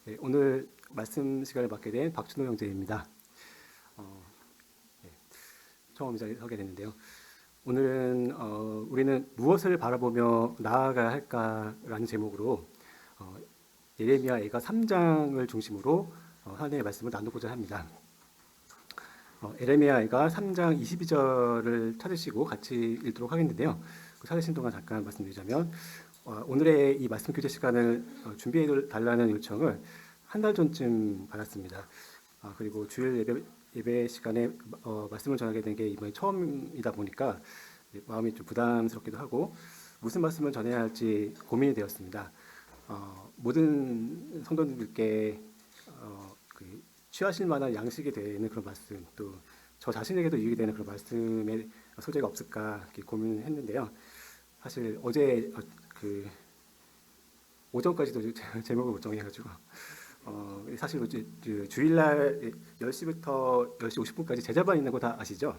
네, 오늘 말씀 시간을 맡게 된 박준호 형제입니다. 어, 네, 처음 이 자리에 서게 됐는데요. 오늘은 우리는 무엇을 바라보며 나아가야 할까라는 제목으로 어, 예레미야 애가 3장을 중심으로 하나님의 말씀을 나누고자 합니다. 예레미야 애가 3장 22절을 찾으시고 같이 읽도록 하겠는데요. 그 찾으신 동안 잠깐 말씀드리자면 오늘의 이 말씀 교제 시간을 준비해 달라는 요청을 한 달 전쯤 받았습니다. 그리고 주일 예배 시간에 말씀을 전하게 된 게 이번이 처음이다 보니까 마음이 좀 부담스럽기도 하고 무슨 말씀을 전해야 할지 고민이 되었습니다. 모든 성도님들께 취하실 만한 양식이 되는 그런 말씀, 또 저 자신에게도 유익이 되는 그런 말씀의 소재가 없을까 이렇게 고민을 했는데요. 사실 어제 오전까지도 제목을 못 정해가지고 사실 이제 주일날 10시부터 10시 50분까지 제자반 있는 거 다 아시죠?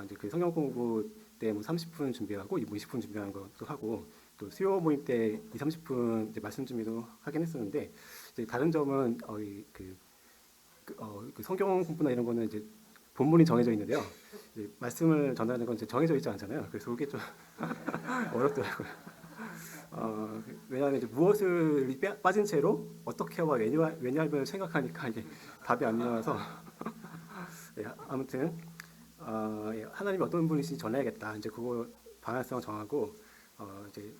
이제 그 성경 공부 때 뭐 30분 준비하고 20분 준비하는 것도 하고 또 수요 모임 때 2, 30분 이제 말씀 준비도 하긴 했었는데 이제 다른 점은 그 성경 공부나 이런 거는 이제 본문이 정해져 있는데요. 이제 말씀을 전하는 건 이제 정해져 있지 않잖아요. 그래서 그게 좀 어렵더라고요. 왜냐하면 이제 무엇을 빠진 채로 어떻게 해와 왜냐하면 생각하니까 이게 답이 안 나와서 예, 아무튼 예, 하나님이 어떤 분이신지 전해야겠다. 이제 그거 방향성 정하고 이제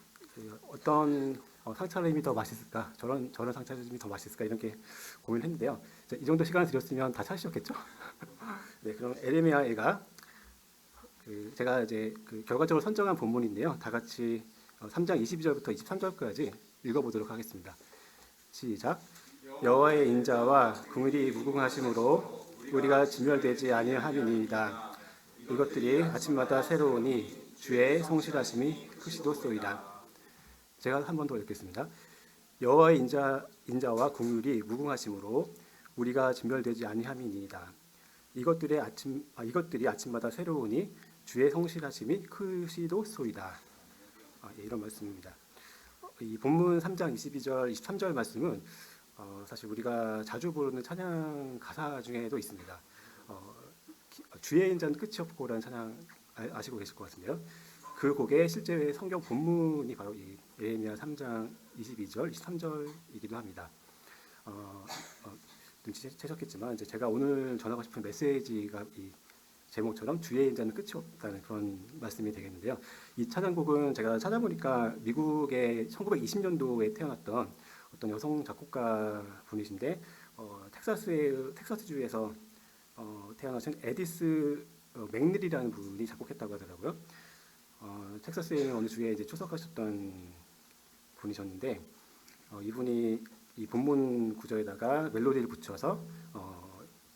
어떤 상차림이 더 맛있을까? 저런 상차림이 더 맛있을까? 이런 게 고민했는데요. 이 정도 시간을 드렸으면 다 찾으셨겠죠? 네, 그럼 에레미야가 제가 이제 결과적으로 선정한 본문인데요. 다 같이 3장 22절부터 23절까지 읽어보도록 하겠습니다. 시작. 여호와의 인자와 긍휼이 무궁하심으로 우리가 진멸되지 아니함이니이다. 이것들이 아침마다 새로우니 주의 성실하심이 크시도소이다. 제가 한 번 더 읽겠습니다. 여호와의 인자와 긍휼이 무궁하심으로 우리가 진멸되지 아니함이니이다. 이것들이 아침마다 새로우니 주의 성실하심이 크시도소이다. 예, 이런 말씀입니다. 이 본문 3장 22절, 23절 말씀은 사실 우리가 자주 부르는 찬양 가사 중에도 있습니다. 주의 인자는 끝이 없고라는 찬양 아시고 계실 것 같은데요. 그 곡의 실제 성경 본문이 바로 이 예레미야 3장 22절, 23절이기도 합니다. 눈치채셨겠지만 이제 제가 오늘 전하고 싶은 메시지가 이 제목처럼 주의 인자는 끝이 없다는 그런 말씀이 되겠는데요. 이 찬양곡은 제가 찾아보니까 미국의 1920년도에 태어났던 어떤 여성 작곡가 분이신데 텍사스주에서 태어나신 에디스 맥닐이라는 분이 작곡했다고 하더라고요. 텍사스의 어느 주에 이제 추석하셨던 분이셨는데 이분이 이 본문 구절에다가 멜로디를 붙여서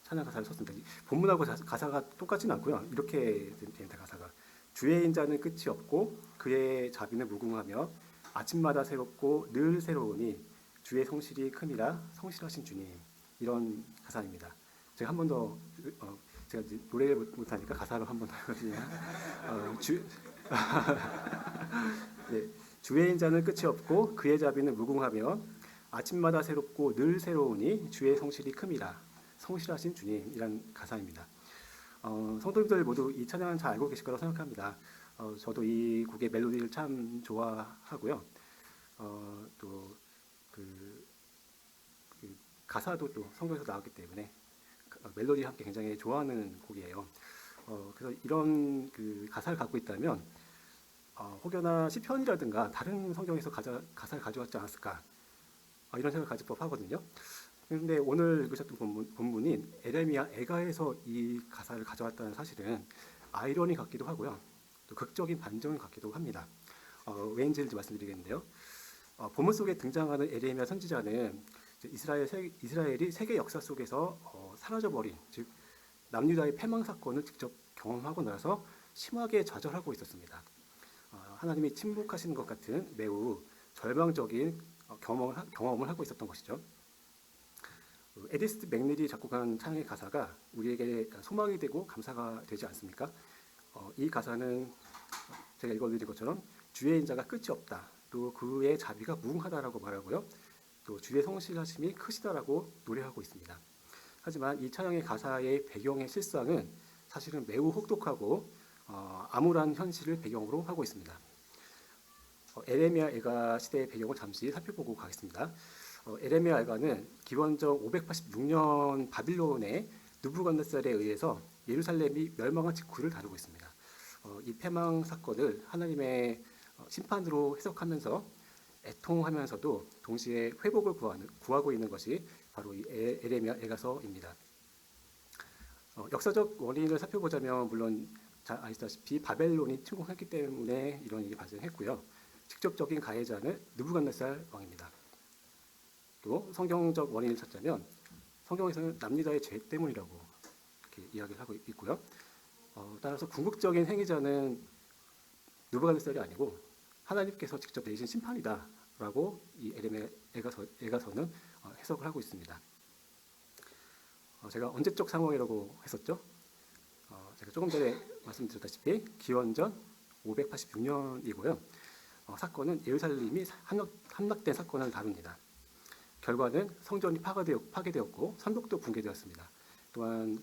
찬양 가사를 썼습니다. 본문하고 가사가 똑같지는 않고요. 이렇게 됩니다. 가사가 주의 인자는 끝이 없고 그의 자비는 무궁하며 아침마다 새롭고 늘 새로우니 주의 성실이 큼이라 성실하신 주님. 이런 가사입니다. 제가 한 번 더 제가 노래를 못하니까 가사를 한 번 더 하거든요. 네, 주의 인자는 끝이 없고 그의 자비는 무궁하며 아침마다 새롭고 늘 새로우니 주의 성실이 큼이라 성실하신 주님이란 가사입니다. 성도님들 모두 이 찬양은 잘 알고 계실 거라고 생각합니다. 저도 이 곡의 멜로디를 참 좋아하고요. 또 가사도 또 성경에서 나왔기 때문에 멜로디와 함께 굉장히 좋아하는 곡이에요. 그래서 이런 가사를 갖고 있다면 혹여나 시편이라든가 다른 성경에서 가사를 가져왔지 않았을까 이런 생각을 가질 법하거든요. 그런데 오늘 읽으셨던 본문인 에레미야 애가에서 이 가사를 가져왔다는 사실은 아이러니 같기도 하고요. 또 극적인 반전 같기도 합니다. 왜인지 말씀드리겠는데요. 본문 속에 등장하는 에레미야 선지자는 이스라엘이 세계 역사 속에서 사라져버린, 즉 남유다의 패망 사건을 직접 경험하고 나서 심하게 좌절하고 있었습니다. 하나님이 침묵하시는 것 같은 매우 절망적인 경험을 하고 있었던 것이죠. 에디스 맥닐이 작곡한 찬양의 가사가 우리에게 소망이 되고 감사가 되지 않습니까? 이 가사는 제가 읽어드린 것처럼 주의 인자가 끝이 없다. 또 그의 자비가 무궁하다라고 말하고요. 또 주의 성실하심이 크시다라고 노래하고 있습니다. 하지만 이 찬양의 가사의 배경의 실상은 사실은 매우 혹독하고 암울한 현실을 배경으로 하고 있습니다. 에레미야 애가 시대의 배경을 잠시 살펴보고 가겠습니다. 에레미야 애가는 기원전 586년 바빌론의 느부갓네살에 의해서 예루살렘이 멸망한 직후를 다루고 있습니다. 이 패망 사건을 하나님의 심판으로 해석하면서 애통하면서도 동시에 회복을 구하고 있는 것이 바로 이 에레미야 애가서입니다. 역사적 원인을 살펴보자면 물론 잘 아시다시피 바벨론이 침공했기 때문에 이런 일이 발생했고요. 직접적인 가해자는 느부갓네살 왕입니다. 또 성경적 원인을 찾자면 성경에서는 남유다의 죄 때문이라고 이렇게 이야기를 하고 있고요. 따라서 궁극적인 행위자는 느부갓네살이 아니고 하나님께서 직접 내리신 심판이다라고 이 에레미야 애가서는 해석을 하고 있습니다. 제가 언제적 상황이라고 했었죠? 제가 조금 전에 말씀드렸다시피 기원전 586년이고요. 사건은 예루살렘이 함락된 사건을 다룹니다. 결과는 성전이 파괴되었고 성벽도 붕괴되었습니다. 또한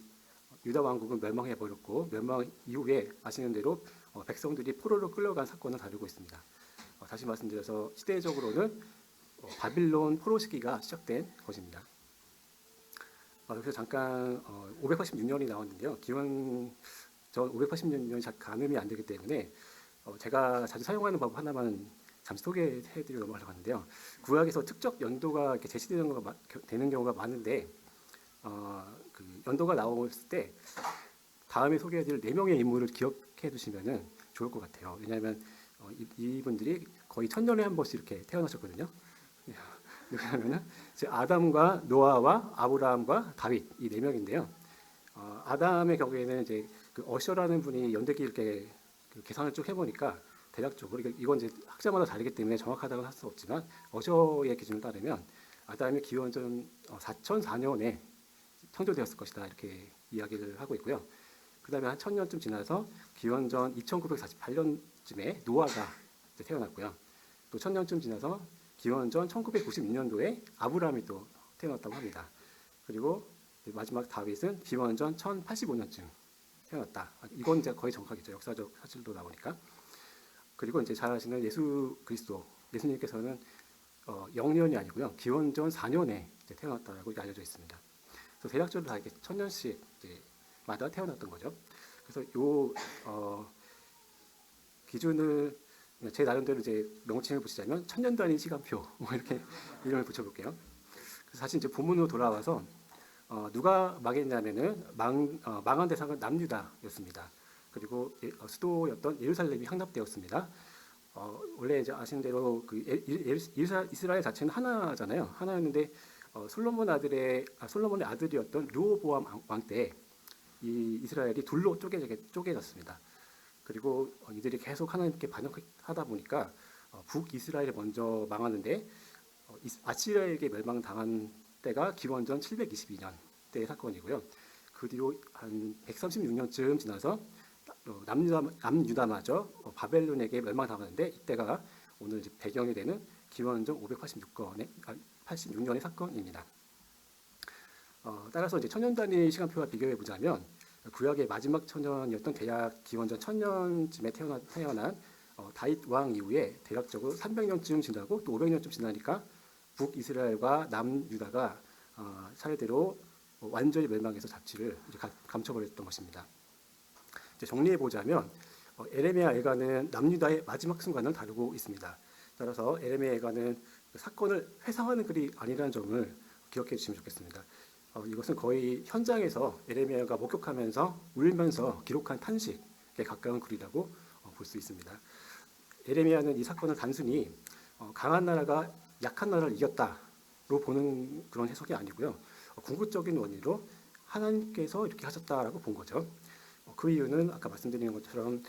유다 왕국은 멸망해버렸고 멸망 이후에 아시는 대로 백성들이 포로로 끌려간 사건을 다루고 있습니다. 다시 말씀드려서 시대적으로는 바빌론 포로 시기가 시작된 것입니다. 그래서 잠깐 586년이 나왔는데요. 기원전 586년이 잘 가늠이 안 되기 때문에 제가 자주 사용하는 법 하나만 잠시 소개해드리려고 넘어가려고 하는데요. 구약에서 특적 연도가 이렇게 되는 경우가 많은데 그 연도가 나왔을 때 다음에 소개해드릴 4명의 인물을 기억해 두시면 좋을 것 같아요. 왜냐하면 이분들이 거의 1000년에 한 번씩 이렇게 태어나셨거든요. 누구냐면은 아담과 노아와 아브라함과 다윗 이 4명인데요. 아담의 경우에는 이제 그 어셔라는 분이 연대기 이렇게 계산을 쭉 해보니까 대략적으로 이건 이제 학자마다 다르기 때문에 정확하다고 할 수 없지만 어셔의 기준을 따르면 아담이 기원전 4004년에 창조되었을 것이다 이렇게 이야기를 하고 있고요. 그 다음에 한 1000년쯤 지나서 기원전 2948년쯤에 노아가 태어났고요. 또 1000년쯤 지나서 기원전 1996년도에 아브라함이 또 태어났다고 합니다. 그리고 마지막 다윗은 기원전 1085년쯤 태어났다. 이건 이제 거의 정확하겠죠. 역사적 사실도 나오니까. 그리고 이제 잘 아시는 예수 그리스도, 예수님께서는 0년이 아니고요. 기원전 4년에 태어났다고 알려져 있습니다. 그래서 대략적으로 다 이렇게 1000년씩 마다 태어났던 거죠. 그래서 요 기준을 제 나름대로 이제 명칭을 붙이자면 1000년 단위 시간표 뭐 이렇게 이름을 붙여볼게요. 그래서 다시 이제 본문으로 돌아와서 누가 망했냐면은 망한 대상은 남유다였습니다. 그리고 수도였던 예루살렘이 향락되었습니다. 원래 이제 아시는 대로 그 이스라엘 자체는 하나잖아요. 하나였는데 솔로몬의 아들이었던 르호보암 왕 때 이 이스라엘이 둘로 쪼개졌습니다. 그리고 이들이 계속 하나님께 반역하다 보니까 북이스라엘이 먼저 망하는데 아시리아에게 멸망당한 때가 기원전 722년 때의 사건이고요. 그 뒤로 한 136년쯤 지나서 남유다마저 바벨론에게 멸망당하는데 이때가 오늘 이제 배경이 되는 기원전 586년의 사건입니다. 따라서 이제 천년 단위 시간표와 비교해 보자면 구약의 마지막 천년이었던 대략 기원전 1000년쯤에 태어난 다윗 왕 이후에 대략적으로 300년쯤 지나고 또 500년쯤 지나니까 북이스라엘과 남유다가 차례대로 완전히 멸망해서 자취를 감춰버렸던 것입니다. 이제 정리해 보자면 에레미야 애가는 남유다의 마지막 순간을 다루고 있습니다. 따라서 에레미야 애가는 사건을 회상하는 글이 아니라는 점을 기억해 주시면 좋겠습니다. 이것은 거의 현장에서 에레미야가 목격하면서 울면서 기록한 탄식에 가까운 글이라고 볼 수 있습니다. 에레미야는 이 사건을 단순히 강한 나라가 약한 나라를 이겼다로 보는 그런 해석이 아니고요. 궁극적인 원인으로 하나님께서 이렇게 하셨다라고 본 거죠. 그 이유는 아까 말씀드린 것처럼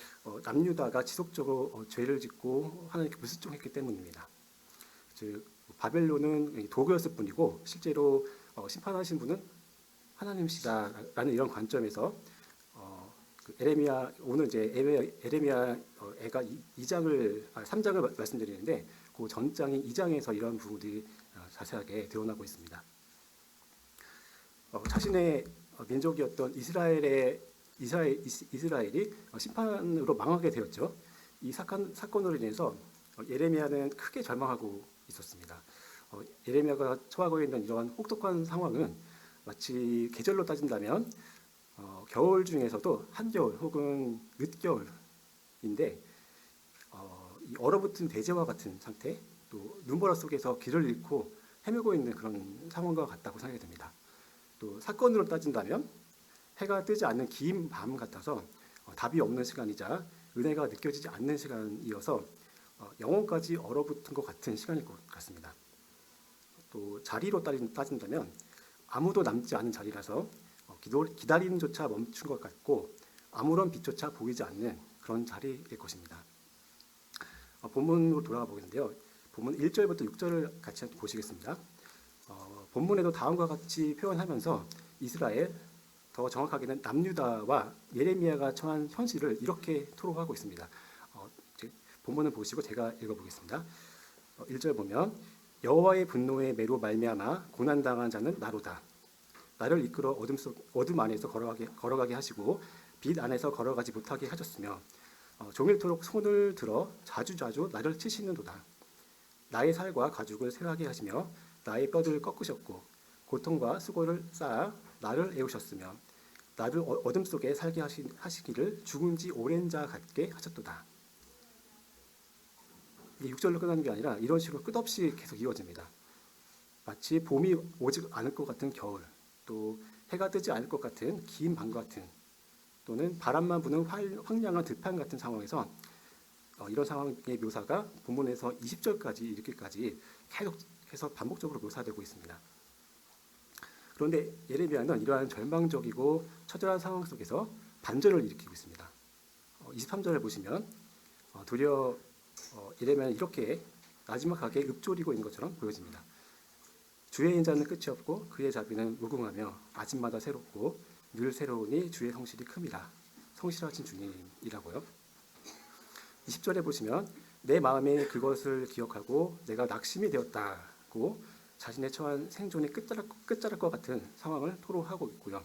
남유다가 지속적으로 죄를 짓고 하나님께 불순종했기 때문입니다. 즉 바벨론은 도구였을 뿐이고 실제로 심판하신 분은 하나님이시다라는 이런 관점에서 그 에레미야 오늘 이제 에레미야 애가 3장을 말씀드리는데 그 전장인 2장에서 이런 부분들이 자세하게 드러나고 있습니다. 자신의 민족이었던 이스라엘이 심판으로 망하게 되었죠. 이 사건으로 인해서 예레미야는 크게 절망하고 있었습니다. 예레미야가 처하고 있는 이러한 혹독한 상황은 마치 계절로 따진다면 겨울 중에서도 한겨울 혹은 늦겨울인데 이 얼어붙은 대지와 같은 상태, 또 눈보라 속에서 길을 잃고 헤매고 있는 그런 상황과 같다고 생각이 됩니다. 또 사건으로 따진다면 해가 뜨지 않는 긴 밤 같아서 답이 없는 시간이자 은혜가 느껴지지 않는 시간이어서 영혼까지 얼어붙은 것 같은 시간일 것 같습니다. 또 자리로 따진다면 아무도 남지 않은 자리라서 기다림조차 멈춘 것 같고 아무런 빛조차 보이지 않는 그런 자리일 것입니다. 본문으로 돌아가 보겠는데요. 본문 1절부터 6절을 같이 보시겠습니다. 본문에도 다음과 같이 표현하면서 이스라엘, 더 정확하게는 남유다와 예레미야가 처한 현실을 이렇게 토로하고 있습니다. 본문을 보시고 제가 읽어보겠습니다. 1절 보면 여호와의 분노의 매로 말미암아 고난당한 자는 나로다. 나를 이끌어 어둠 안에서 걸어가게 하시고 빛 안에서 걸어가지 못하게 하셨으며 종일토록 손을 들어 자주자주 나를 치시는도다. 나의 살과 가죽을 쇠하게 하시며 나의 뼈를 꺾으셨고 고통과 수고를 쌓아 나를 애우셨으며 나를 어둠 속에 살게 하시기를 죽은 지 오랜 자 같게 하셨도다. 이게 6절로 끝나는 게 아니라 이런 식으로 끝없이 계속 이어집니다. 마치 봄이 오지 않을 것 같은 겨울, 또 해가 뜨지 않을 것 같은 긴 밤 같은, 또는 바람만 부는 황량한 들판 같은 상황에서 이런 상황의 묘사가 본문에서 20절까지 이르기까지 계속해서 반복적으로 묘사되고 있습니다. 그런데 예레미야는 이러한 절망적이고 처절한 상황 속에서 반전을 일으키고 있습니다. 23절을 보시면 도리어 예레미야는 이렇게 나지막하게 읊조리고 있는 것처럼 보여집니다. 주의 인자는 끝이 없고 그의 자비는 무궁하며 아침마다 새롭고 늘 새로우니 주의 성실이 큼이라. 성실하신 주님이라고요. 20절에 보시면 내 마음에 그것을 기억하고 내가 낙심이 되었다고 자신의 처한 생존의 끝자락과 같은 상황을 토로하고 있고요.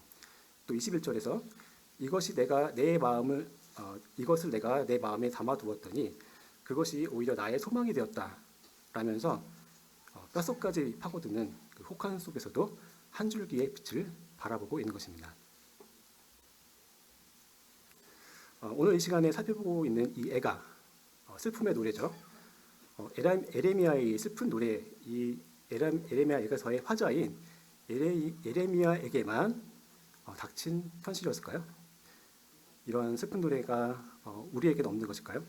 또 21절에서 이것을 내가 내 마음에 담아두었더니 그것이 오히려 나의 소망이 되었다라면서 뼛속까지 파고드는 그 혹한 속에서도 한 줄기의 빛을 바라보고 있는 것입니다. 오늘 이 시간에 살펴보고 있는 이 애가 슬픔의 노래죠. 에레미야의 슬픈 노래, 이 에레미야 애가서의 화자인 예레미야에게만 닥친 현실이었을까요? 이런 슬픈 노래가 우리에게는 없는 것일까요?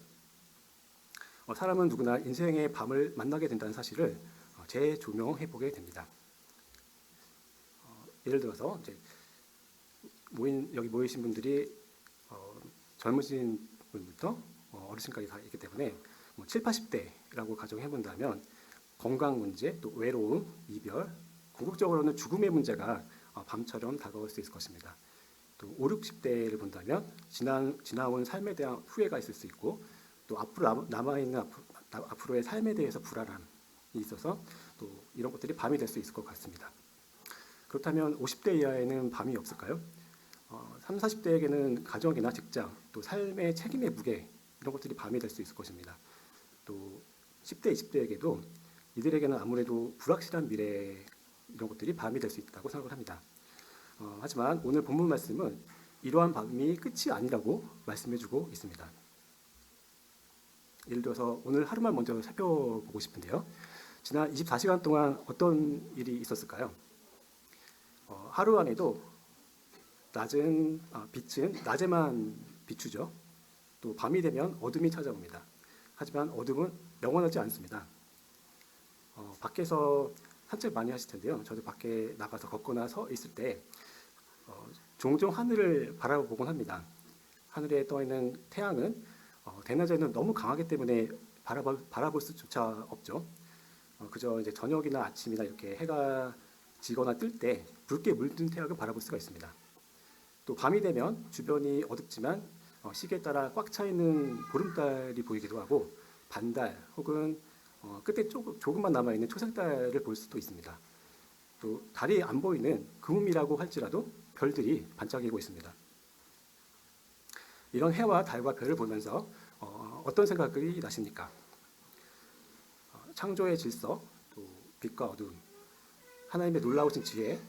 사람은 누구나 인생의 밤을 만나게 된다는 사실을 재조명해 보게 됩니다. 예를 들어서 이제 여기 모이신 분들이 젊으신 분부터 어르신까지 다 있기 때문에 7, 80대라고 가정해 본다면 건강 문제, 또 외로움, 이별, 궁극적으로는 죽음의 문제가 밤처럼 다가올 수 있을 것입니다. 또 5, 60대를 본다면 지나온 삶에 대한 후회가 있을 수 있고 또 앞으로 남아있는 앞으로의 삶에 대해서 불안함이 있어서 또 이런 것들이 밤이 될 수 있을 것 같습니다. 그렇다면 50대 이하에는 밤이 없을까요? 30, 40대에게는 가정이나 직장, 또 삶의 책임의 무게 이런 것들이 밤이 될 수 있을 것입니다. 또 10대, 20대에게도 이들에게는 아무래도 불확실한 미래 이런 것들이 밤이 될 수 있다고 생각을 합니다. 하지만 오늘 본문 말씀은 이러한 밤이 끝이 아니라고 말씀해주고 있습니다. 예를 들어서 오늘 하루만 먼저 살펴보고 싶은데요. 지난 24시간 동안 어떤 일이 있었을까요? 하루 안에도 빛은 낮에만 비추죠. 또 밤이 되면 어둠이 찾아옵니다. 하지만 어둠은 영원하지 않습니다. 밖에서 산책 많이 하실 텐데요. 저도 밖에 나가서 걷거나 서 있을 때 종종 하늘을 바라보곤 합니다. 하늘에 떠 있는 태양은 대낮에는 너무 강하기 때문에 바라볼 수조차 없죠. 그저 이제 저녁이나 아침이나 이렇게 해가 지거나 뜰 때 붉게 물든 태양을 바라볼 수가 있습니다. 또 밤이 되면 주변이 어둡지만 시계에 따라 꽉 차 있는 보름달이 보이기도 하고 반달 혹은 끝에 조금만 남아있는 초생달을 볼 수도 있습니다. 또 달이 안 보이는 금음이라고 할지라도 별들이 반짝이고 있습니다. 이런 해와 달과 별을 보면서 어떤 생각이 나십니까? 창조의 질서, 또 빛과 어두움, 하나님의 놀라우신 지혜,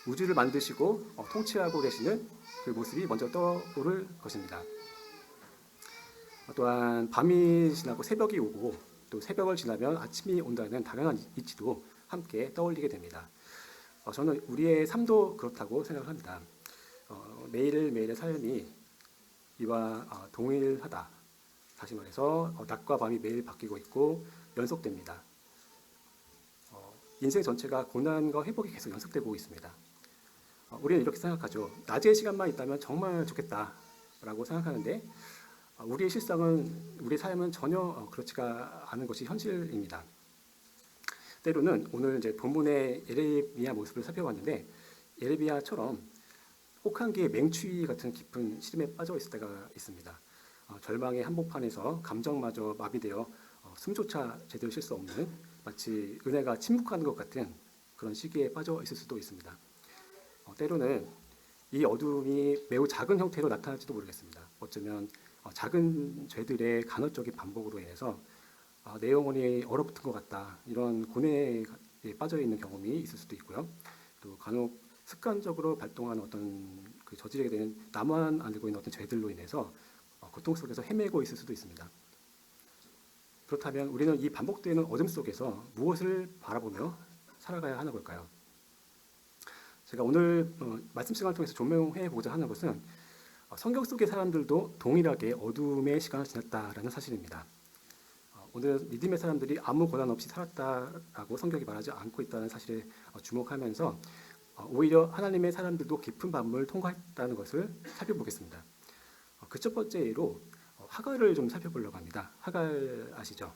우주를 만드시고 통치하고 계시는 그 모습이 먼저 떠오를 것입니다. 또한 밤이 지나고 새벽이 오고 또 새벽을 지나면 아침이 온다는 당연한 이치도 함께 떠올리게 됩니다. 저는 우리의 삶도 그렇다고 생각합니다. 매일매일의 삶이 이와 동일하다. 다시 말해서 낮과 밤이 매일 바뀌고 있고 연속됩니다. 인생 전체가 고난과 회복이 계속 연속되고 있습니다. 우리는 이렇게 생각하죠. 낮의 시간만 있다면 정말 좋겠다라고 생각하는데 우리의 실상은, 우리의 삶은 전혀 그렇지가 않은 것이 현실입니다. 때로는 오늘 이제 본문의 예레미야 모습을 살펴봤는데 예레미야처럼 혹한기의 맹추위 같은 깊은 시름에 빠져 있을 때가 있습니다. 절망의 한복판에서 감정마저 마비되어 숨조차 제대로 쉴 수 없는 마치 은혜가 침묵하는 것 같은 그런 시기에 빠져 있을 수도 있습니다. 때로는 이 어둠이 매우 작은 형태로 나타날지도 모르겠습니다. 어쩌면 작은 죄들의 간헐적인 반복으로 인해서 내 영혼이 얼어붙은 것 같다 이런 고뇌에 빠져 있는 경험이 있을 수도 있고요. 또 간혹 습관적으로 발동하는 어떤 그 저지르게 되는 나만 알고 있는 어떤 죄들로 인해서 고통 속에서 헤매고 있을 수도 있습니다. 그렇다면 우리는 이 반복되는 어둠 속에서 무엇을 바라보며 살아가야 하는 걸까요? 제가 오늘 말씀 시간을 통해서 조명해 보자 하는 것은 성경 속의 사람들도 동일하게 어둠의 시간을 지났다라는 사실입니다. 오늘 믿음의 사람들이 아무 고난 없이 살았다라고 성경이 말하지 않고 있다는 사실에 주목하면서 오히려 하나님의 사람들도 깊은 밤을 통과했다는 것을 살펴보겠습니다. 그 첫 번째 예로 하갈을 좀 살펴보려고 합니다. 하갈 아시죠?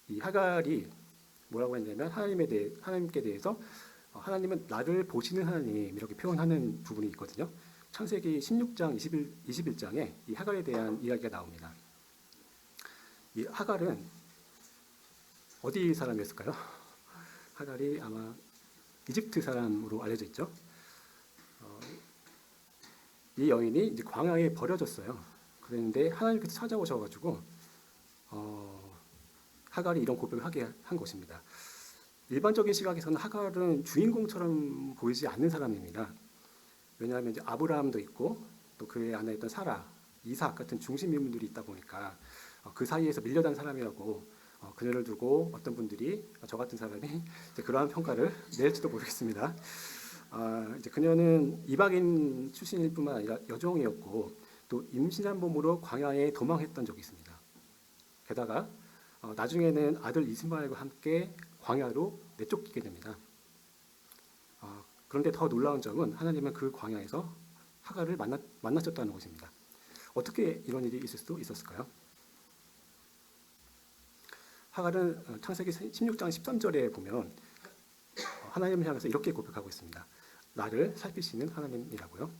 이 하갈이 뭐라고 했냐면 하나님께 대해서 하나님은 나를 보시는 하나님 이렇게 표현하는 부분이 있거든요. 창세기 16장 21장에 이 하갈에 대한 이야기가 나옵니다. 이 하갈은 어디 사람이었을까요? 하갈이 아마 이집트 사람으로 알려져 있죠. 이 여인이 이제 광야에 버려졌어요. 그런데 하나님께서 찾아오셔가지고 하갈이 이런 고백을 하게 한 것입니다. 일반적인 시각에서는 하갈은 주인공처럼 보이지 않는 사람입니다. 왜냐하면 이제 아브라함도 있고 또 그의 안에 있던 사라, 이삭 같은 중심 인물들이 있다 보니까 그 사이에서 밀려난 사람이라고 그녀를 두고 어떤 분들이 저 같은 사람이 이제 그러한 평가를 낼지도 모르겠습니다. 이제 그녀는 이방인 출신일 뿐만 아니라 여종이었고 또 임신한 몸으로 광야에 도망했던 적이 있습니다. 게다가 나중에는 아들 이스마엘과 함께 광야로 내쫓기게 됩니다. 그런데 더 놀라운 점은 하나님은 그 광야에서 하갈을 만나셨다는 것입니다. 어떻게 이런 일이 있을 수 있었을까요? 하갈은 창세기 16장 13절에 보면 하나님을 향해서 이렇게 고백하고 있습니다. 나를 살피시는 하나님이라고요.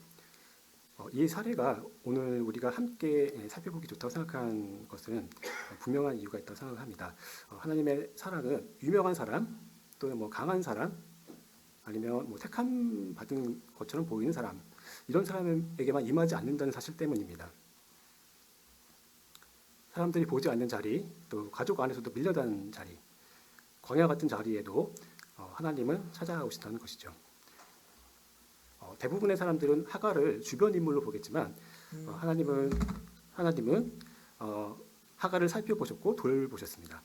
이 사례가 오늘 우리가 함께 살펴보기 좋다고 생각한 것은 분명한 이유가 있다고 생각합니다. 하나님의 사랑은 유명한 사람, 또는 뭐 강한 사람, 아니면 뭐 택함 받은 것처럼 보이는 사람, 이런 사람에게만 임하지 않는다는 사실 때문입니다. 사람들이 보지 않는 자리, 또 가족 안에서도 밀려난 자리, 광야 같은 자리에도 하나님은 찾아오신다는 것이죠. 대부분의 사람들은 하갈을 주변 인물로 보겠지만 하나님은 하갈을 살펴보셨고 돌보셨습니다.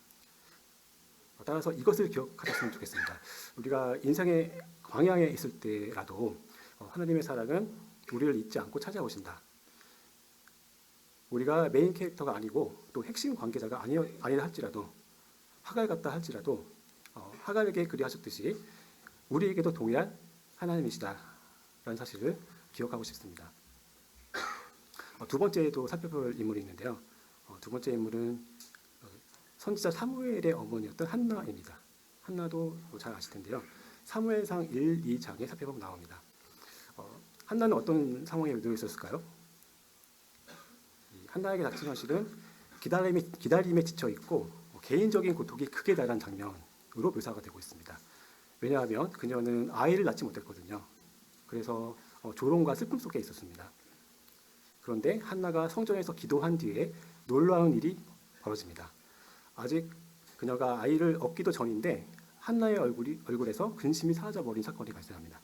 따라서 이것을 기억하셨으면 좋겠습니다. 우리가 인생의 광야에 있을 때라도 하나님의 사랑은 우리를 잊지 않고 찾아오신다. 우리가 메인 캐릭터가 아니고 또 핵심 관계자가 아니라 할지라도 하갈 같다 할지라도 하갈에게 그리하셨듯이 우리에게도 동일한 하나님이시다라는 사실을 기억하고 싶습니다. 두 번째도 살펴볼 인물이 있는데요. 두 번째 인물은 선지자 사무엘의 어머니였던 한나입니다. 한나도 잘 아실 텐데요. 사무엘상 1, 2장에 살펴보면 나옵니다. 한나는 어떤 상황에 놓여 있었을까요? 한나에게 닥친 현실은 기다림에 지쳐 있고 개인적인 고통이 극에 달한 장면으로 묘사가 되고 있습니다. 왜냐하면 그녀는 아이를 낳지 못했거든요. 그래서 조롱과 슬픔 속에 있었습니다. 그런데 한나가 성전에서 기도한 뒤에 놀라운 일이 벌어집니다. 아직 그녀가 아이를 얻기도 전인데 한나의 얼굴에서 근심이 사라져버린 사건이 발생합니다.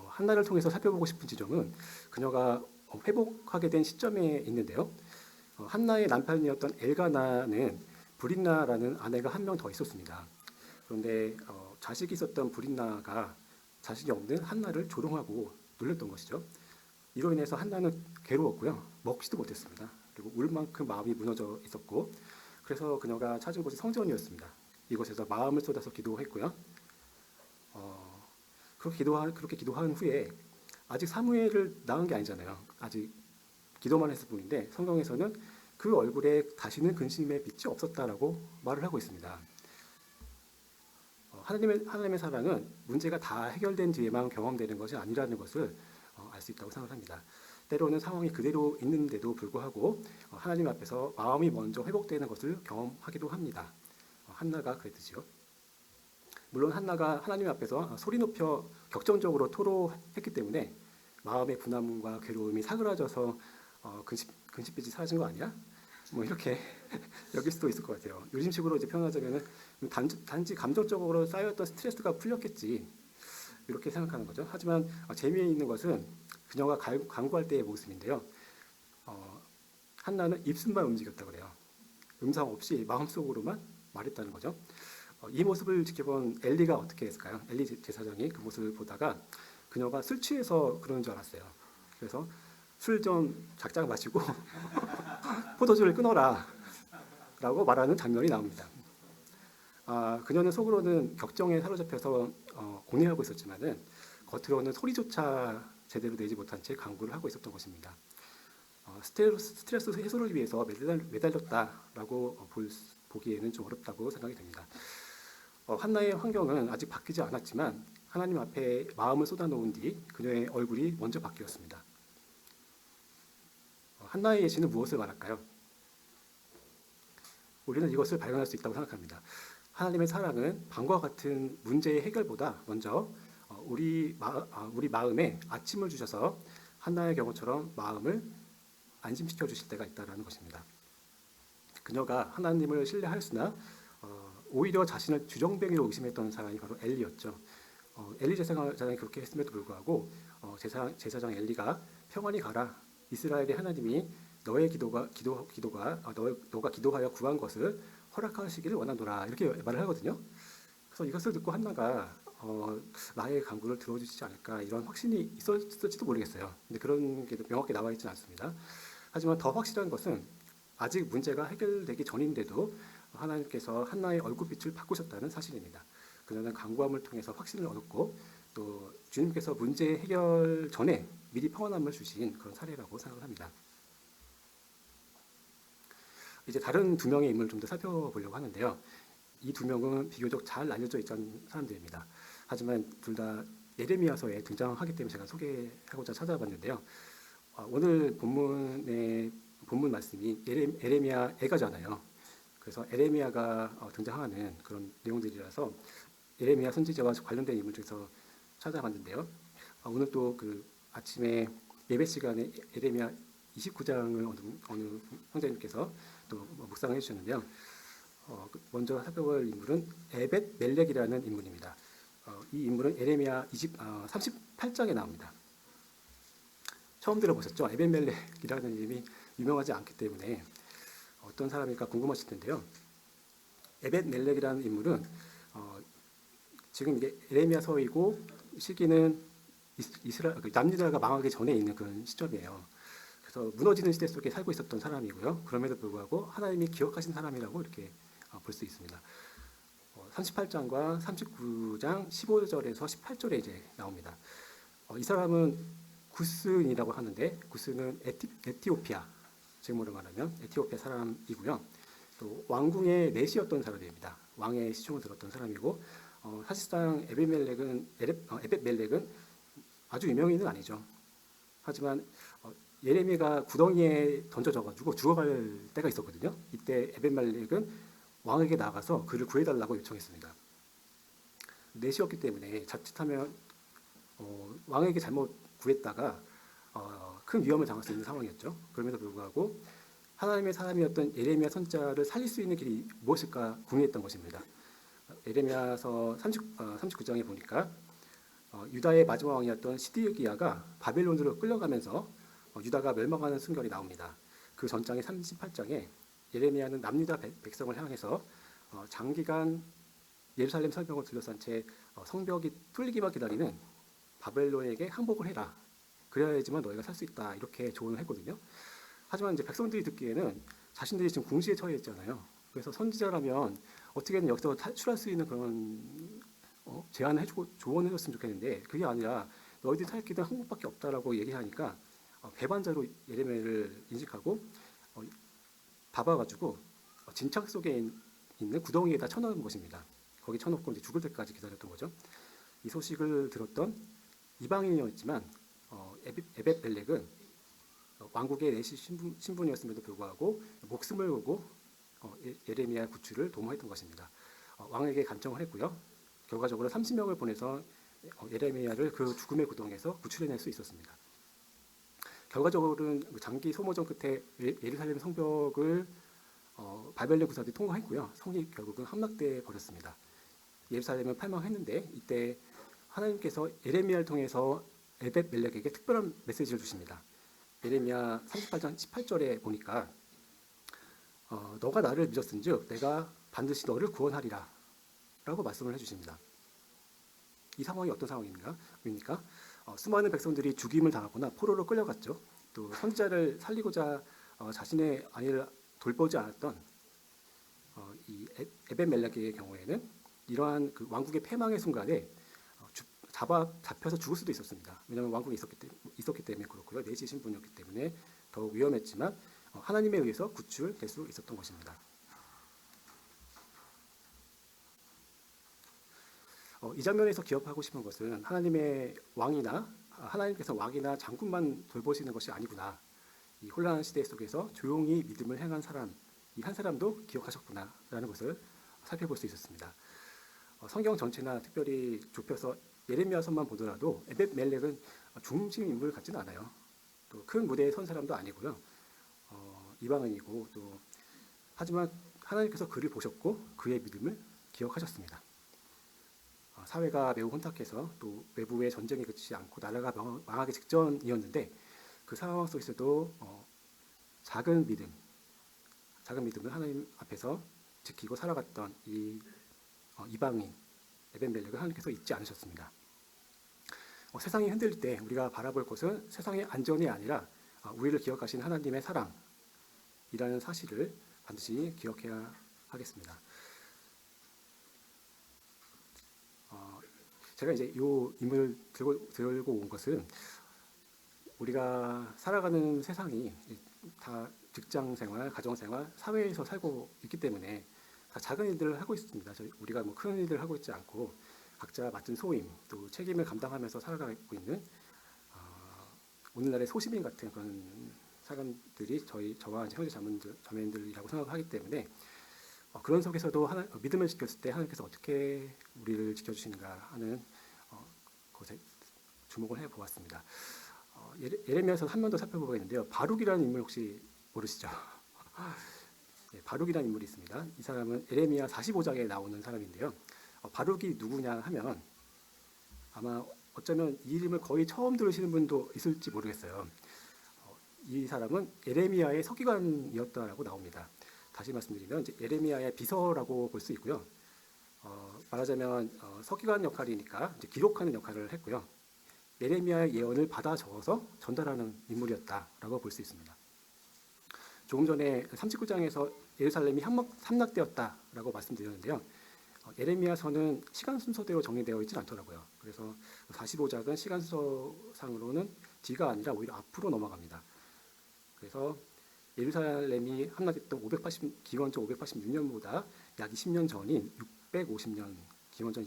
한나를 통해서 살펴보고 싶은 지점은 그녀가 회복하게 된 시점에 있는데요. 한나의 남편이었던 엘가나는 브린나라는 아내가 한 명 더 있었습니다. 그런데 자식이 있었던 브린나가 자식이 없는 한나를 조롱하고 놀렸던 것이죠. 이로 인해서 한나는 괴로웠고요. 먹지도 못했습니다. 그리고 울 만큼 마음이 무너져 있었고, 그래서 그녀가 찾은 곳이 성전이었습니다. 이곳에서 마음을 쏟아서 기도했고요. 그렇게 기도한 후에 아직 사무엘을 낳은 게 아니잖아요. 아직 기도만 했을 뿐인데 성경에서는 그 얼굴에 다시는 근심의 빛이 없었다라고 말을 하고 있습니다. 하나님의 사랑은 문제가 다 해결된 뒤에만 경험되는 것이 아니라는 것을 알 수 있다고 생각합니다. 때로는 상황이 그대로 있는데도 불구하고 하나님 앞에서 마음이 먼저 회복되는 것을 경험하기도 합니다. 한나가 그랬듯이요. 물론 한나가 하나님 앞에서 소리 높여 격정적으로 토로했기 때문에 마음의 분함과 괴로움이 사그라져서 근심빛이 사라진 거 아니야? 뭐 이렇게 여길 수도 있을 것 같아요. 요즘식으로 이제 표현하자면은 단지 감정적으로 쌓였던 스트레스가 풀렸겠지, 이렇게 생각하는 거죠. 하지만 재미있는 것은 그녀가 간구할 때의 모습인데요. 한나는 입술만 움직였다 그래요. 음성 없이 마음속으로만 말했다는 거죠. 이 모습을 지켜본 엘리가 어떻게 했을까요? 엘리 제사장이 그 모습을 보다가 그녀가 술 취해서 그러는 줄 알았어요. 그래서 술 좀 작작 마시고 포도주를 끊어라 라고 말하는 장면이 나옵니다. 그녀는 속으로는 격정에 사로잡혀서 고뇌하고 있었지만은 겉으로는 소리조차 제대로 내지 못한 채 간구를 하고 있었던 것입니다. 스트레스 해소를 위해서 매달렸다라고 보기에는 좀 어렵다고 생각이 됩니다. 한나의 환경은 아직 바뀌지 않았지만 하나님 앞에 마음을 쏟아놓은 뒤 그녀의 얼굴이 먼저 바뀌었습니다. 한나의 예시는 무엇을 말할까요? 우리는 이것을 발견할 수 있다고 생각합니다. 하나님의 사랑은 방과 같은 문제의 해결보다 먼저 우리 마음에 아침을 주셔서 한나의 경우처럼 마음을 안심시켜 주실 때가 있다는 것입니다. 그녀가 하나님을 신뢰하였으나 오히려 자신을 주정뱅이로 의심했던 사람이 바로 엘리였죠. 엘리 제사장이 그렇게 했음에도 불구하고 제사장 엘리가 평안히 가라, 이스라엘의 하나님이 너의 너가 기도하여 구한 것을 허락하시기를 원하노라, 이렇게 말을 하거든요. 그래서 이것을 듣고 한나가 나의 간구를 들어주시지 않을까, 이런 확신이 있었을지도 모르겠어요. 근데 그런 게 명확히 나와 있지는 않습니다. 하지만 더 확실한 것은 아직 문제가 해결되기 전인데도 하나님께서 한나의 얼굴빛을 바꾸셨다는 사실입니다. 그녀는 간구함을 통해서 확신을 얻었고 또 주님께서 문제 해결 전에 미리 평안함을 주신 그런 사례라고 생각을 합니다. 이제 다른 두 명의 인물을 좀 더 살펴보려고 하는데요. 이 두 명은 비교적 잘 알려져 있던 사람들입니다. 하지만 둘 다 예레미야서에 등장하기 때문에 제가 소개하고자 찾아봤는데요. 오늘 본문 말씀이 에레미야 애가잖아요. 그래서 에레미야가 등장하는 그런 내용들이라서 에레미야 선지자와 관련된 인물 중에서 찾아봤는데요. 오늘 또 그 아침에 예배 시간에 에레미야 29장을 어느 형제님께서 또 묵상을 해주셨는데요. 먼저 살펴볼 인물은 에벳 멜렉이라는 인물입니다. 이 인물은 에레미야 38장에 나옵니다. 처음 들어보셨죠? 에벳 멜렉이라는 이름이 유명하지 않기 때문에 어떤 사람일까 궁금하실 텐데요. 에벳 멜렉이라는 인물은 지금 이게 에레미야서이고 시기는 남유다가 망하기 전에 있는 그런 시점이에요. 그래서 무너지는 시대 속에 살고 있었던 사람이고요. 그럼에도 불구하고 하나님이 기억하신 사람이라고 이렇게 볼 수 있습니다. 38장과 39장 15절에서 18절에 이제 나옵니다. 이 사람은 구스인이라고 하는데 구스는 에티오피아, 지금으로 말하면 에티오피아 사람이고요. 또 왕궁의 내시였던 사람입니다. 왕의 시총을 들었던 사람이고 사실상 에벳 멜렉은 아주 유명인은 아니죠. 하지만 예레미야가 구덩이에 던져져가지고 죽어갈 때가 있었거든요. 이때 에벤멜렉은 왕에게 나가서 그를 구해달라고 요청했습니다. 넷이었기 때문에 자칫하면 왕에게 잘못 구했다가 큰 위험을 당할 수 있는 상황이었죠. 그럼에도 불구하고 하나님의 사람이었던 예레미야 선자를 살릴 수 있는 길이 무엇일까 궁리했던 것입니다. 예레미야서 39장에 보니까 유다의 마지막 왕이었던 시드기야가 바벨론으로 끌려가면서 유다가 멸망하는 순결이 나옵니다. 그 전장의 38장에 예레미야는 남유다 백성을 향해서 장기간 예루살렘 성벽을 둘러싼 채 성벽이 뚫리기만 기다리는 바벨론에게 항복을 해라. 그래야지만 너희가 살 수 있다. 이렇게 조언을 했거든요. 하지만 이제 백성들이 듣기에는 자신들이 지금 궁시에 처해 있잖아요. 그래서 선지자라면 어떻게든 여기서 탈출할 수 있는 그런 제안을 해주고 조언해줬으면 좋겠는데 그게 아니라 너희들이 살 길은 항복밖에 없다라고 얘기하니까 배반자로 예레미야를 인식하고 잡아가지고 진창 속에 있는 구덩이에다 쳐넣은 것입니다. 거기 쳐놓고 이제 죽을 때까지 기다렸던 거죠. 이 소식을 들었던 이방인이었지만 에벳멜렉은 왕국의 내시 신분이었음에도 불구하고 목숨을 걸고 예레미야 구출을 도모했던 것입니다. 왕에게 간청을 했고요. 결과적으로 30명을 보내서 예레미야를 그 죽음의 구덩이에서 구출해낼 수 있었습니다. 결과적으로는 장기 소모전 끝에 예루살렘 성벽을 바벨론 군사들이 통과했고요. 성이 결국은 함락돼 버렸습니다. 예루살렘을 팔망했는데 이때 하나님께서 예레미야를 통해서 에벳멜렉에게 특별한 메시지를 주십니다. 예레미야 38장 18절에 보니까 너가 나를 믿었은즉 내가 반드시 너를 구원하리라 라고 말씀을 해주십니다. 이 상황이 어떤 상황입니까? 수많은 백성들이 죽임을 당하거나 포로로 끌려갔죠. 또 선지자를 살리고자 자신의 아내를 돌보지 않았던 이 에벳멜렉의 경우에는 이러한 그 왕국의 패망의 순간에 잡혀서 죽을 수도 있었습니다. 왜냐하면 왕국에 있었기 때문에 그렇고요. 내시 신분이었기 때문에 더욱 위험했지만 하나님에 의해서 구출될 수 있었던 것입니다. 이 장면에서 기억하고 싶은 것은 하나님께서 왕이나 장군만 돌보시는 것이 아니구나. 이 혼란한 시대 속에서 조용히 믿음을 행한 사람, 이 한 사람도 기억하셨구나라는 것을 살펴볼 수 있었습니다. 성경 전체나 특별히 좁혀서 예레미야서만 보더라도 에벳멜렉은 중심 인물 같지는 않아요. 또 큰 무대에 선 사람도 아니고요. 이방인이고 또 하지만 하나님께서 그를 보셨고 그의 믿음을 기억하셨습니다. 사회가 매우 혼탁해서 또 외부의 전쟁이 그치지 않고 나라가 망하기 직전이었는데 그 상황 속에서도 작은 믿음을 하나님 앞에서 지키고 살아갔던 이 이방인 에벳멜렉을 하나님께서 잊지 않으셨습니다. 세상이 흔들릴 때 우리가 바라볼 것은 세상의 안전이 아니라 우리를 기억하신 하나님의 사랑이라는 사실을 반드시 기억해야 하겠습니다. 제가 이제 이 인물을 들고 온 것은 우리가 살아가는 세상이 다 직장생활, 가정생활, 사회에서 살고 있기 때문에 다 작은 일들을 하고 있습니다. 우리가 뭐 큰 일들을 하고 있지 않고 각자 맡은 소임, 또 책임을 감당하면서 살아가고 있는 오늘날의 소시민 같은 그런 사람들이 저와 형제 자매들이라고 생각하기 때문에 그런 속에서도 믿음을 지켰을 때 하나님께서 어떻게 우리를 지켜주시는가 하는 것에 주목을 해보았습니다. 예레미야서 한 번 더 살펴보겠는데요. 바룩이라는 인물 혹시 모르시죠? 네, 바룩이라는 인물이 있습니다. 이 사람은 예레미야 45장에 나오는 사람인데요. 바룩이 누구냐 하면 아마 어쩌면 이 이름을 거의 처음 들으시는 분도 있을지 모르겠어요. 이 사람은 예레미야의 서기관이었다라고 나옵니다. 다시 말씀드리면 이제 예레미야의 비서라고 볼 수 있고요. 말하자면 서기관 역할이니까 이제 기록하는 역할을 했고요. 예레미야의 예언을 받아 적어서 전달하는 인물이었다라고 볼 수 있습니다. 조금 전에 39장에서 예루살렘이 함락되었다라고 말씀드렸는데요. 예레미야서는 시간 순서대로 정리되어 있지는 않더라고요. 그래서 45장은 시간 순서상으로는 뒤가 아니라 오히려 앞으로 넘어갑니다. 그래서 예루살렘이 함락됐던 기원전 586년보다 약 20년 전인 650년, 기원전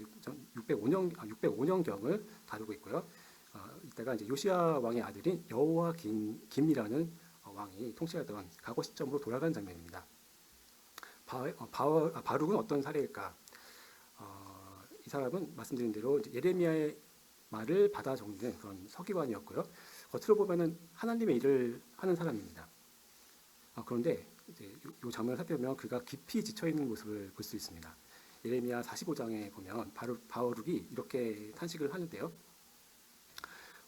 605년경을 다루고 있고요. 이때가 이제 요시야 왕의 아들인 여호와김이라는 왕이 통치하던 과거 시점으로 돌아가는 장면입니다. 바룩은 어떤 사례일까? 이 사람은 말씀드린 대로 이제 예레미야의 말을 받아 적는 그런 서기관이었고요. 겉으로 보면은 하나님의 일을 하는 사람입니다. 그런데 이제 이 장면을 살펴보면 그가 깊이 지쳐 있는 모습을 볼 수 있습니다. 예레미야 45장에 보면 바룩이 이렇게 탄식을 하는데요.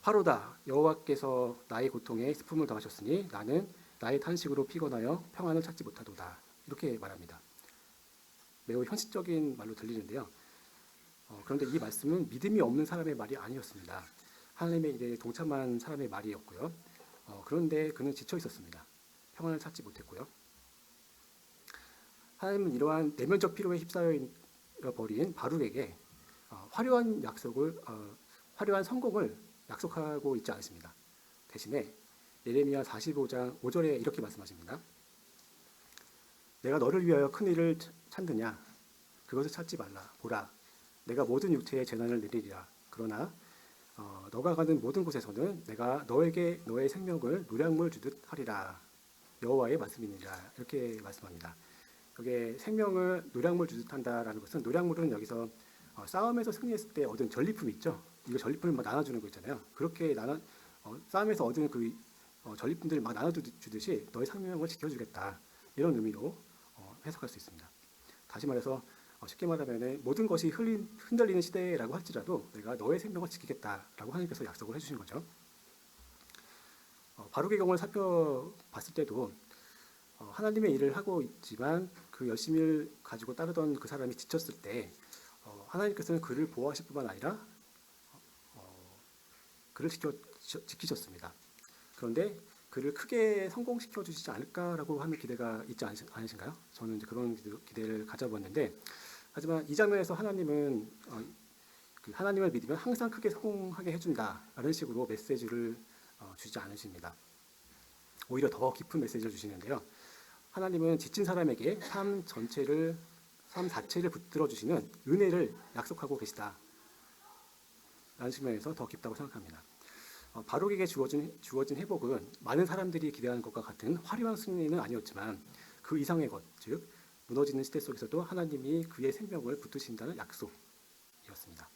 화로다, 여호와께서 나의 고통에 슬픔을 더하셨으니 나는 나의 탄식으로 피곤하여 평안을 찾지 못하도다. 이렇게 말합니다. 매우 현실적인 말로 들리는데요. 그런데 이 말씀은 믿음이 없는 사람의 말이 아니었습니다. 하나님의 일에 동참한 사람의 말이었고요. 그런데 그는 지쳐 있었습니다. 평안을 찾지 못했고요. 하나님은 이러한 내면적 피로에 휩싸여 버린 바룩에게 화려한 성공을 약속하고 있지 않습니다. 대신에 예레미야 45장 5절에 이렇게 말씀하십니다. 내가 너를 위하여 큰 일을 찾느냐? 그것을 찾지 말라. 보라, 내가 모든 육체에 재난을 내리리라. 그러나 너가 가는 모든 곳에서는 내가 너에게 너의 생명을 노량물 주듯 하리라. 여호와의 말씀이니라. 이렇게 말씀합니다. 여기에 생명을 노량물 주듯 한다라는 것은, 노량물은 여기서 싸움에서 승리했을 때 얻은 전리품 있죠. 이거 전리품을 막 나눠주는 거 있잖아요. 그렇게 싸움에서 얻은 그 전리품들을 막 나눠주듯이 너의 생명을 지켜주겠다. 이런 의미로 해석할 수 있습니다. 다시 말해서 쉽게 말하면 모든 것이 흔들리는 시대라고 할지라도 내가 너의 생명을 지키겠다라고 하나님께서 약속을 해주신 거죠. 바룩의 경우를 살펴봤을 때도 하나님의 일을 하고 있지만 그 열심을 가지고 따르던 그 사람이 지쳤을 때 하나님께서는 그를 보호하실 뿐만 아니라 그를 지키셨습니다. 그런데 그를 크게 성공시켜 주시지 않을까라고 하는 기대가 있지 않으신가요? 저는 이제 그런 기대를 가져봤는데, 하지만 이 장면에서 하나님은 그 하나님을 믿으면 항상 크게 성공하게 해준다라는 식으로 메시지를 주지 않으십니다. 오히려 더 깊은 메시지를 주시는데요. 하나님은 지친 사람에게 삶 자체를 붙들어 주시는 은혜를 약속하고 계시다. 라는 측면에서 더 깊다고 생각합니다. 바룩에게 주어진 회복은 많은 사람들이 기대하는 것과 같은 화려한 승리는 아니었지만 그 이상의 것, 즉 무너지는 시대 속에서도 하나님이 그의 생명을 붙드신다는 약속이었습니다.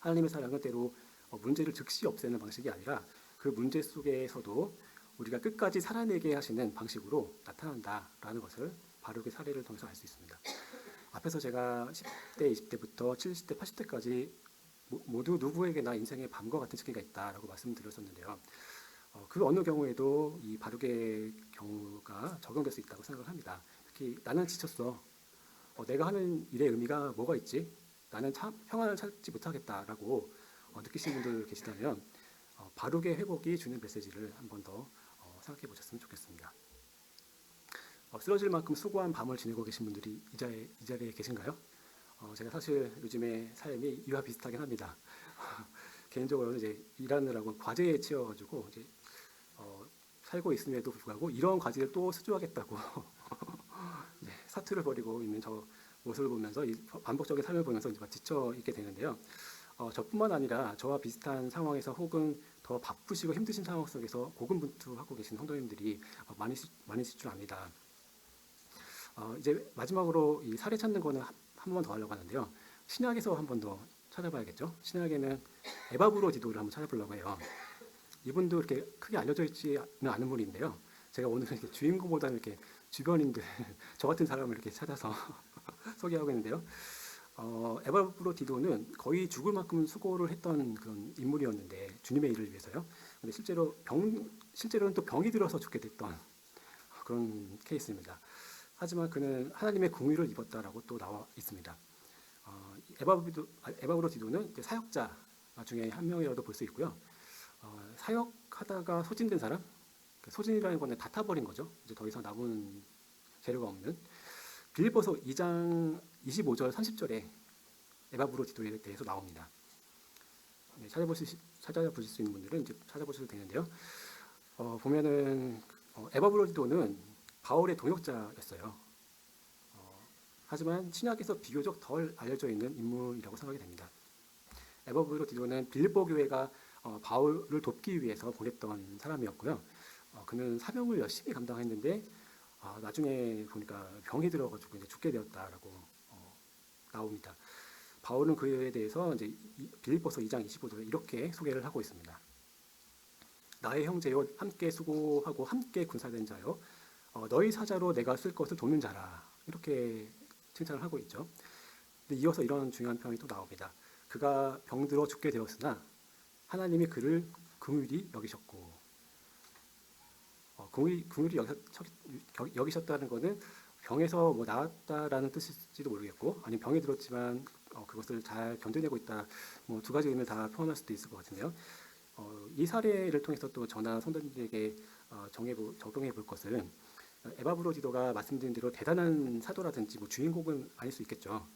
하나님의 사랑은 때로 문제를 즉시 없애는 방식이 아니라 그 문제 속에서도 우리가 끝까지 살아내게 하시는 방식으로 나타난다라는 것을 바룩의 사례를 통해서 알 수 있습니다. 앞에서 제가 10대, 20대부터 70대, 80대까지 모두 누구에게나 인생의 밤과 같은 시기가 있다라고 말씀드렸었는데요. 그 어느 경우에도 이 바룩의 경우가 적용될 수 있다고 생각을 합니다. 특히 나는 지쳤어. 내가 하는 일의 의미가 뭐가 있지? 나는 평안을 찾지 못하겠다라고 느끼시는 분들 계시다면 바룩의 회복이 주는 메시지를 한 번 더 생각해 보셨으면 좋겠습니다. 쓰러질 만큼 수고한 밤을 지내고 계신 분들이 이 자리에 계신가요? 제가 사실 요즘에 삶이 이와 비슷하긴 합니다. 개인적으로는 이제 일하느라고 과제에 치여가지고 이제 살고 있음에도 불구하고 이런 과제를 또 수주하겠다고 사투를 벌이고 있는 저 모습을 보면서 이 반복적인 삶을 보면서 이제 지쳐 있게 되는데요. 저뿐만 아니라 저와 비슷한 상황에서 혹은 더 바쁘시고 힘드신 상황 속에서 고군분투하고 계신 성도님들이 많으실 줄 압니다. 이제 마지막으로 이 사례 찾는 거는 한 번 더 하려고 하는데요. 신약에서 한 번 더 찾아봐야겠죠. 신약에는 에바브로디도를 한번 찾아보려고 해요. 이분도 이렇게 크게 알려져 있지는 않은 분인데요. 제가 오늘 이렇게 주인공보다는 이렇게 주변인들, 저 같은 사람을 이렇게 찾아서 소개하고 있는데요. 에바브로디도는 거의 죽을 만큼 수고를 했던 그런 인물이었는데 주님의 일을 위해서요. 근데 실제로는 또 병이 들어서 죽게 됐던 그런 케이스입니다. 하지만 그는 하나님의 긍휼을 입었다라고 또 나와 있습니다. 에바브로디도는 사역자 중에 한 명이라도 볼 수 있고요. 사역하다가 소진된 사람, 소진이라는 건 다 타버린 거죠. 이제 더 이상 남은 재료가 없는. 빌립보서 2장 25절 30절에 에바브로디도에 대해서 나옵니다. 찾아보실 수 있는 분들은 이제 찾아보셔도 되는데요. 보면은 에바브로디도는 바울의 동역자였어요. 하지만 신약에서 비교적 덜 알려져 있는 인물이라고 생각이 됩니다. 에바브로디도는 빌립보 교회가 바울을 돕기 위해서 보냈던 사람이었고요. 그는 사명을 열심히 감당했는데 나중에 보니까 병이 들어가지고 이제 죽게 되었다라고 나옵니다. 바울은 그에 대해서 이제 빌립보서 2장 25절에 이렇게 소개를 하고 있습니다. 나의 형제요, 함께 수고하고 함께 군사된 자요, 너희 사자로 내가 쓸 것을 돕는 자라, 이렇게 칭찬을 하고 있죠. 근데 이어서 이런 중요한 평이 또 나옵니다. 그가 병들어 죽게 되었으나 하나님이 그를 긍휼히 여기셨고, 긍휼히 여기셨다는 것은 병에서 뭐 나았다라는 뜻일지도 모르겠고, 아니면 병이 들었지만 그것을 잘 견뎌내고 있다, 뭐 두 가지 의미를 다 표현할 수도 있을 것 같은데요. 이 사례를 통해서 또 저나 성도님들에게 적용해 볼 것은, 에바브로디도가 말씀드린 대로 대단한 사도라든지 뭐 주인공은 아닐 수 있겠죠.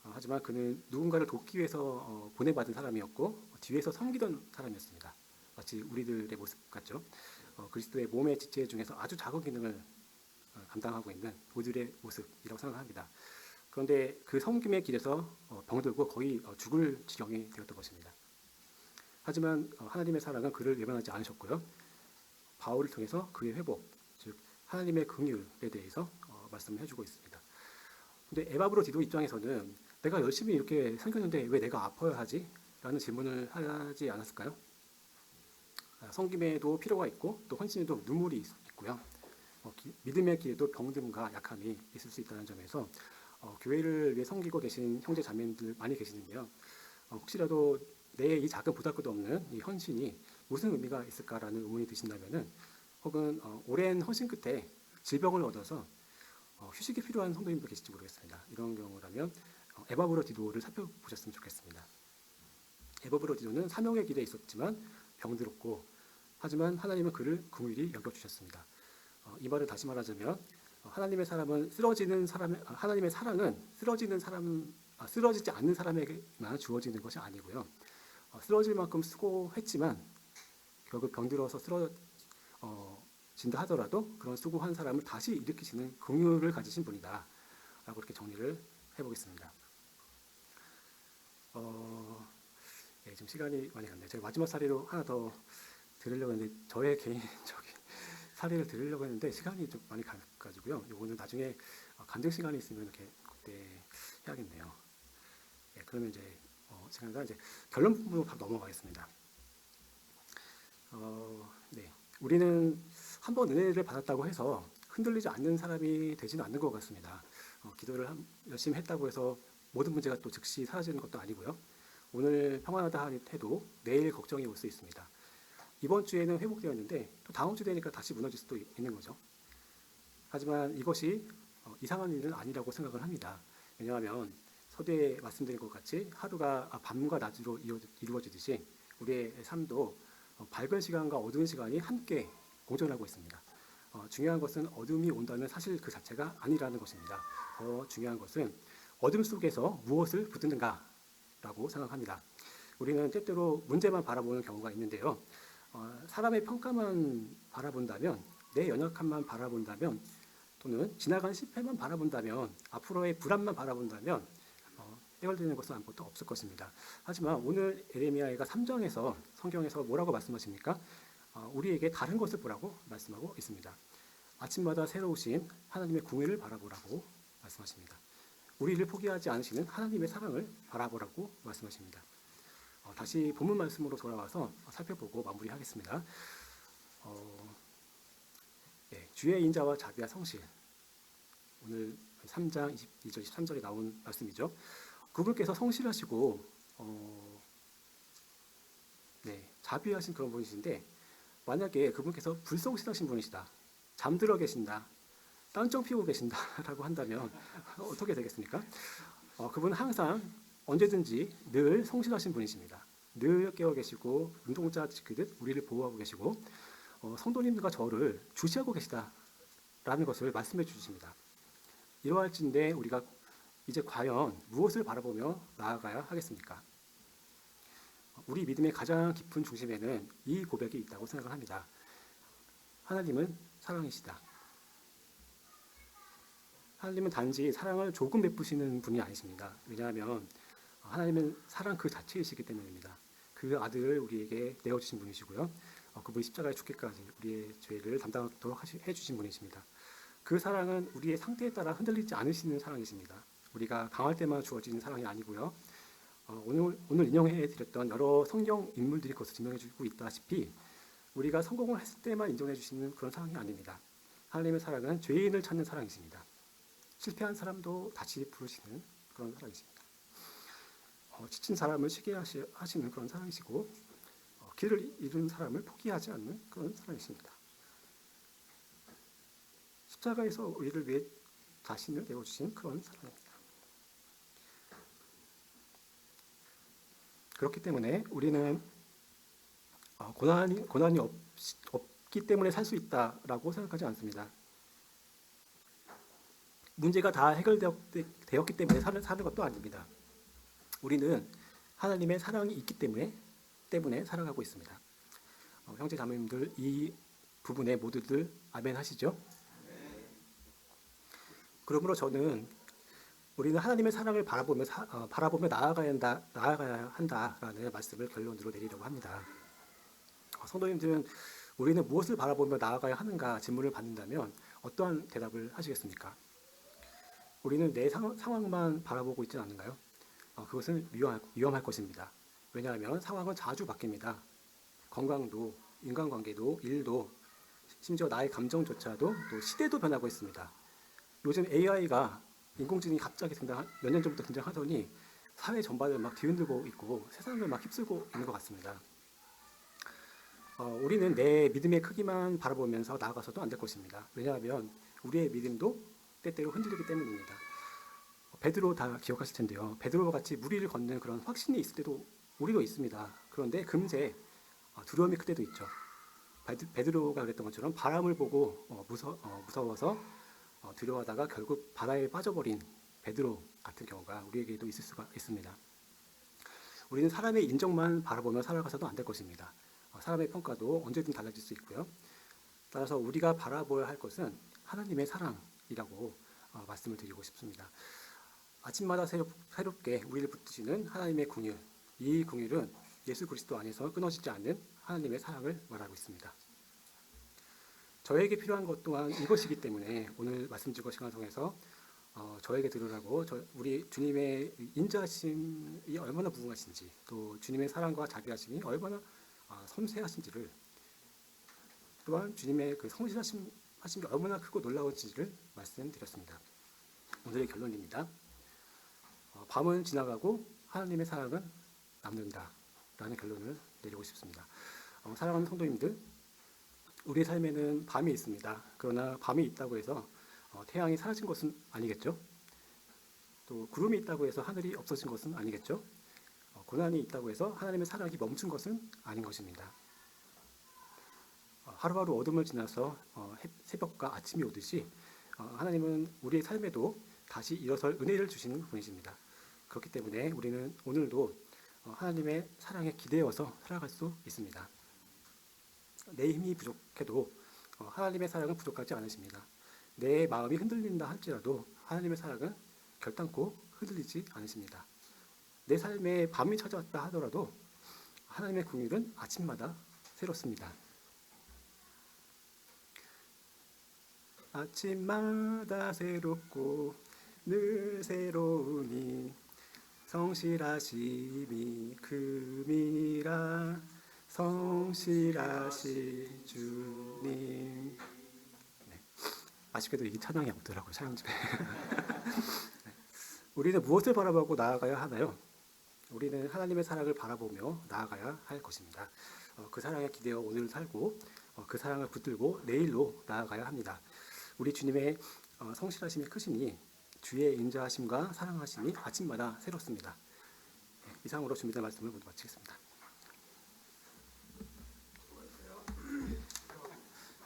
하지만 그는 누군가를 돕기 위해서 보내받은 사람이었고 뒤에서 섬기던 사람이었습니다. 마치 우리들의 모습 같죠. 그리스도의 몸의 지체 중에서 아주 작은 기능을 감당하고 있는 우리들의 모습이라고 생각합니다. 그런데 그 섬김의 길에서 병들고 거의 죽을 지경이 되었던 것입니다. 하지만 하나님의 사랑은 그를 외면하지 않으셨고요. 바울을 통해서 그의 회복, 즉 하나님의 긍휼에 대해서 말씀을 해주고 있습니다. 근데 에바브로디도 입장에서는 내가 열심히 이렇게 섬겼는데 왜 내가 아파야 하지? 라는 질문을 하지 않았을까요? 섬김에도 필요가 있고 또 헌신에도 눈물이 있고요. 믿음의 길에도 병듦과 약함이 있을 수 있다는 점에서 교회를 위해 섬기고 계신 형제 자매님들 많이 계시는데요. 혹시라도 내 이 작은 보잘것도 없는 이 헌신이 무슨 의미가 있을까라는 의문이 드신다면은, 혹은 오랜 헌신 끝에 질병을 얻어서 휴식이 필요한 성도님도 계실지 모르겠습니다. 이런 경우라면 에바브로디도를 살펴보셨으면 좋겠습니다. 에바브로디도는 사명의 길에 있었지만 병들었고, 하지만 하나님은 그를 긍휼히 여겨주셨습니다. 이 말을 다시 말하자면 하나님의 사랑은 쓰러지지 않는 사람에게만 주어지는 것이 아니고요. 쓰러질 만큼 수고했지만 결국 병들어서 진다 하더라도 그런 수고한 사람을 다시 일으키시는 긍휼을 가지신 분이다 라고 이렇게 정리를 해보겠습니다. 지금 시간이 많이 갔네요. 제가 마지막 사례로 하나 더 들으려고 했는데, 저의 개인적인 사례를 들으려고 했는데 시간이 좀 많이 가가지고요. 이거는 나중에 간증 시간이 있으면 이렇게 그때 해야겠네요. 그러면 이제 제가 이제 결론 부분으로 바로 넘어가겠습니다. 우리는 한번 은혜를 받았다고 해서 흔들리지 않는 사람이 되지는 않는 것 같습니다. 기도를 열심히 했다고 해서 모든 문제가 또 즉시 사라지는 것도 아니고요. 오늘 평안하다 해도 내일 걱정이 올 수 있습니다. 이번 주에는 회복되었는데 또 다음 주 되니까 다시 무너질 수도 있는 거죠. 하지만 이것이 이상한 일은 아니라고 생각을 합니다. 왜냐하면 서두에 말씀드린 것 같이 하루가 밤과 낮으로 이루어지듯이 우리의 삶도 밝은 시간과 어두운 시간이 함께 공존하고 있습니다. 중요한 것은 어둠이 온다는 사실 그 자체가 아니라는 것입니다. 더 중요한 것은 어둠 속에서 무엇을 붙드는가라고 생각합니다. 우리는 때때로 문제만 바라보는 경우가 있는데요. 사람의 평가만 바라본다면, 내 연약함만 바라본다면, 또는 지나간 실패만 바라본다면, 앞으로의 불안만 바라본다면 해결되는 것은 아무것도 없을 것입니다. 하지만 오늘 에레미야가 3장에서 성경에서 뭐라고 말씀하십니까? 우리에게 다른 것을 보라고 말씀하고 있습니다. 아침마다 새로우신 하나님의 궁예를 바라보라고 말씀하십니다. 우리를 포기하지 않으시는 하나님의 사랑을 바라보라고 말씀하십니다. 다시 본문 말씀으로 돌아와서 살펴보고 마무리하겠습니다. 주의 인자와 자비와 성실, 오늘 3장 22절 23절에 나온 말씀이죠. 그분께서 성실하시고 자비하신 그런 분이신데, 만약에 그분께서 불성실하신 분이시다, 잠들어 계신다, 딴청 피우고 계신다라고 한다면 어떻게 되겠습니까? 그분은 항상 언제든지 늘 성실하신 분이십니다. 늘 깨어 계시고 눈동자 지키듯 우리를 보호하고 계시고 성도님들과 저를 주시하고 계시다라는 것을 말씀해 주십니다. 이러할진대 우리가 이제 과연 무엇을 바라보며 나아가야 하겠습니까? 우리 믿음의 가장 깊은 중심에는 이 고백이 있다고 생각을 합니다. 하나님은 사랑이시다. 하나님은 단지 사랑을 조금 베푸시는 분이 아니십니다. 왜냐하면 하나님은 사랑 그 자체이시기 때문입니다. 그 아들을 우리에게 내어주신 분이시고요. 그분이 십자가에 죽기까지 우리의 죄를 담당하도록 해주신 분이십니다. 그 사랑은 우리의 상태에 따라 흔들리지 않으시는 사랑이십니다. 우리가 강할 때만 주어지는 사랑이 아니고요. 오늘 인용해 드렸던 여러 성경 인물들이 그것을 증명해 주고 있다시피 우리가 성공을 했을 때만 인정해 주시는 그런 사랑이 아닙니다. 하나님의 사랑은 죄인을 찾는 사랑이십니다. 실패한 사람도 다시 부르시는 그런 사랑이십니다. 지친 사람을 쉬게 하시는 그런 사랑이시고 길을 잃은 사람을 포기하지 않는 그런 사랑이십니다. 십자가에서 우리를 위해 자신을 내어주신 그런 사랑입니다. 그렇기 때문에 우리는 고난이 없기 때문에 살 수 있다라고 생각하지 않습니다. 문제가 다 해결되었기 때문에 사는 것도 아닙니다. 우리는 하나님의 사랑이 있기 때문에 살아가고 있습니다. 형제 자매님들 이 부분에 모두들 아멘 하시죠? 그러므로 저는 우리는 하나님의 사랑을 바라보며 나아가야 한다라는 말씀을 결론으로 내리려고 합니다. 성도님들은 우리는 무엇을 바라보며 나아가야 하는가 질문을 받는다면 어떠한 대답을 하시겠습니까? 우리는 내 상황만 바라보고 있지는 않은가요? 그것은 위험할 것입니다. 왜냐하면 상황은 자주 바뀝니다. 건강도, 인간관계도, 일도, 심지어 나의 감정조차도 또 시대도 변하고 있습니다. 요즘 AI가 인공지능이 갑자기 몇 년 전부터 등장하더니 사회 전반을 막 뒤흔들고 있고 세상을 막 휩쓸고 있는 것 같습니다. 우리는 내 믿음의 크기만 바라보면서 나아가서도 안 될 것입니다. 왜냐하면 우리의 믿음도 때때로 흔들리기 때문입니다. 베드로 다 기억하실 텐데요. 베드로와 같이 무리를 걷는 그런 확신이 있을 때도 우리도 있습니다. 그런데 금세 두려움이 클 때도 있죠. 베드로가 그랬던 것처럼 바람을 보고 무서워서 두려워하다가 결국 바다에 빠져버린 베드로 같은 경우가 우리에게도 있을 수가 있습니다. 우리는 사람의 인정만 바라보며 살아가서도 안 될 것입니다. 사람의 평가도 언제든 달라질 수 있고요. 따라서 우리가 바라보아야 할 것은 하나님의 사랑이라고 말씀을 드리고 싶습니다. 아침마다 새롭게 우리를 붙드시는 하나님의 긍휼, 이 긍휼은 예수 그리스도 안에서 끊어지지 않는 하나님의 사랑을 말하고 있습니다. 저에게 필요한 것 또한 이것이기 때문에 오늘 말씀 주고 시간을 통해서 저에게 들으라고 우리 주님의 인자하심이 얼마나 무궁하신지 또 주님의 사랑과 자비하심이 얼마나 섬세하신지를 또한 주님의 그 성실하심이 얼마나 크고 놀라운지를 말씀드렸습니다. 오늘의 결론입니다. 밤은 지나가고 하나님의 사랑은 남는다 라는 결론을 내리고 싶습니다. 사랑하는 성도님들, 우리의 삶에는 밤이 있습니다. 그러나 밤이 있다고 해서 태양이 사라진 것은 아니겠죠. 또 구름이 있다고 해서 하늘이 없어진 것은 아니겠죠. 고난이 있다고 해서 하나님의 사랑이 멈춘 것은 아닌 것입니다. 하루하루 어둠을 지나서 새벽과 아침이 오듯이 하나님은 우리의 삶에도 다시 일어설 은혜를 주시는 분이십니다. 그렇기 때문에 우리는 오늘도 하나님의 사랑에 기대어서 살아갈 수 있습니다. 내 힘이 부족해도 하나님의 사랑은 부족하지 않으십니다. 내 마음이 흔들린다 할지라도 하나님의 사랑은 결단코 흔들리지 않으십니다. 내 삶에 밤이 찾아왔다 하더라도 하나님의 긍휼은 아침마다 새롭습니다. 아침마다 새롭고 늘 새로우니 성실하심이 금이라 성실하신 주님. 아쉽게도 이 찬양이 없더라고요. 찬양집에. 우리는 무엇을 바라보고 나아가야 하나요? 우리는 하나님의 사랑을 바라보며 나아가야 할 것입니다. 그 사랑에 기대어 오늘 살고 그 사랑을 붙들고 내일로 나아가야 합니다. 우리 주님의 성실하심이 크시니 주의 인자하심과 사랑하심이 아침마다 새롭습니다. 이상으로 준비된 말씀을 모두 마치겠습니다.